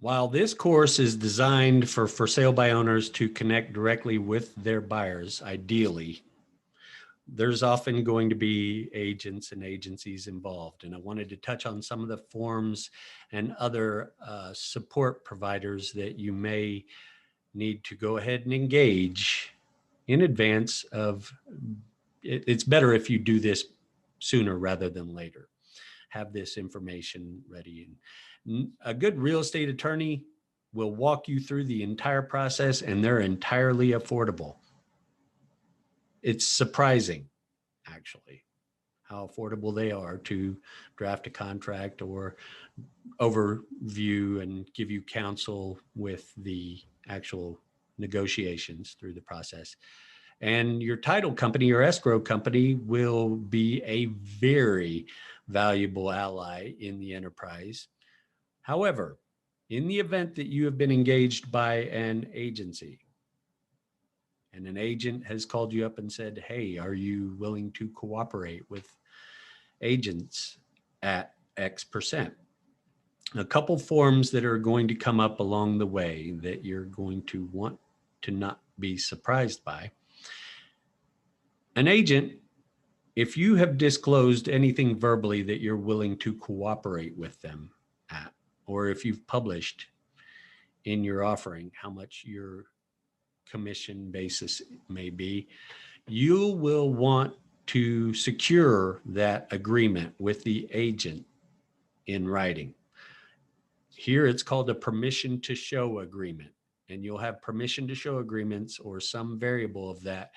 While this course is designed for sale by owners to connect directly with their buyers, ideally, there's often going to be agents and agencies involved. And I wanted to touch on some of the forms and other support providers that you may need to go ahead and engage in advance of. It's better if you do this sooner rather than later. Have this information ready. And a good real estate attorney will walk you through the entire process, and they're entirely affordable. It's surprising, actually, how affordable they are to draft a contract or overview and give you counsel with the actual negotiations through the process. And your title company or escrow company will be a very valuable ally in the enterprise. However, in the event that you have been engaged by an agency and an agent has called you up and said, hey, are you willing to cooperate with agents at X%? A couple forms that are going to come up along the way that you're going to want to not be surprised by. An agent, if you have disclosed anything verbally that you're willing to cooperate with them at, or if you've published in your offering how much your commission basis may be, you will want to secure that agreement with the agent in writing. Here it's called a permission to show agreement, and you'll have permission to show agreements or some variable of that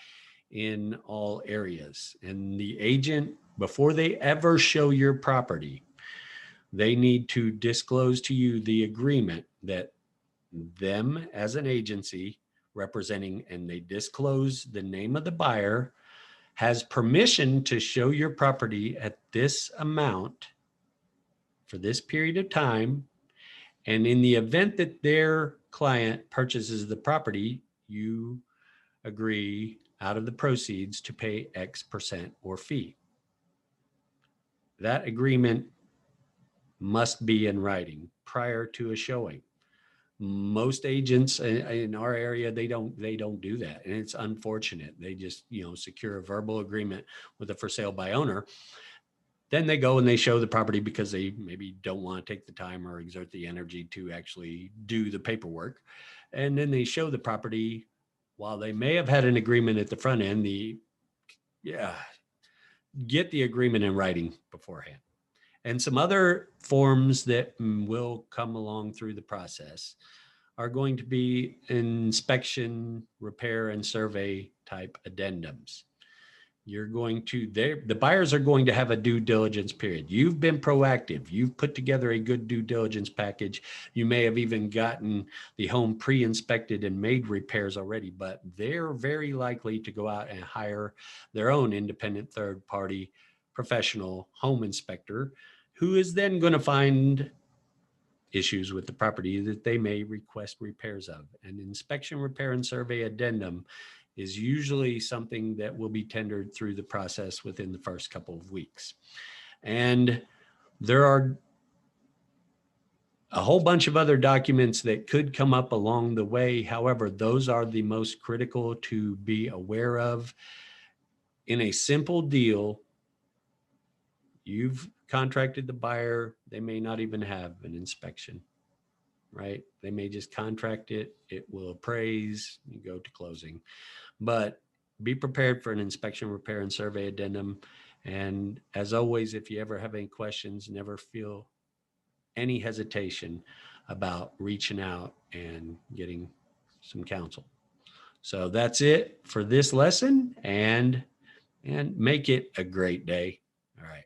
in all areas. And the agent, before they ever show your property, they need to disclose to you the agreement that them as an agency representing, and they disclose the name of the buyer, has permission to show your property at this amount for this period of time. And in the event that their client purchases the property, you agree out of the proceeds to pay X% or fee. That agreement must be in writing prior to a showing. Most agents in our area, they don't do that, and it's unfortunate. They just secure a verbal agreement with a for sale by owner. Then they go and they show the property because they maybe don't want to take the time or exert the energy to actually do the paperwork. And then they show the property while they may have had an agreement at the front end. Get the agreement in writing beforehand. And some other forms that will come along through the process are going to be inspection, repair, and survey type addendums. The buyers are going to have a due diligence period. You've been proactive. You've put together a good due diligence package. You may have even gotten the home pre-inspected and made repairs already, but they're very likely to go out and hire their own independent third-party professional home inspector, who is then going to find issues with the property that they may request repairs of. An inspection, repair, and survey addendum is usually something that will be tendered through the process within the first couple of weeks. And there are a whole bunch of other documents that could come up along the way. However, those are the most critical to be aware of. In a simple deal, you've contracted the buyer. They may not even have an inspection, right? They may just contract it. It will appraise, you go to closing. But be prepared for an inspection, repair, and survey addendum. And as always, if you ever have any questions, never feel any hesitation about reaching out and getting some counsel. So that's it for this lesson, and make it a great day. All right.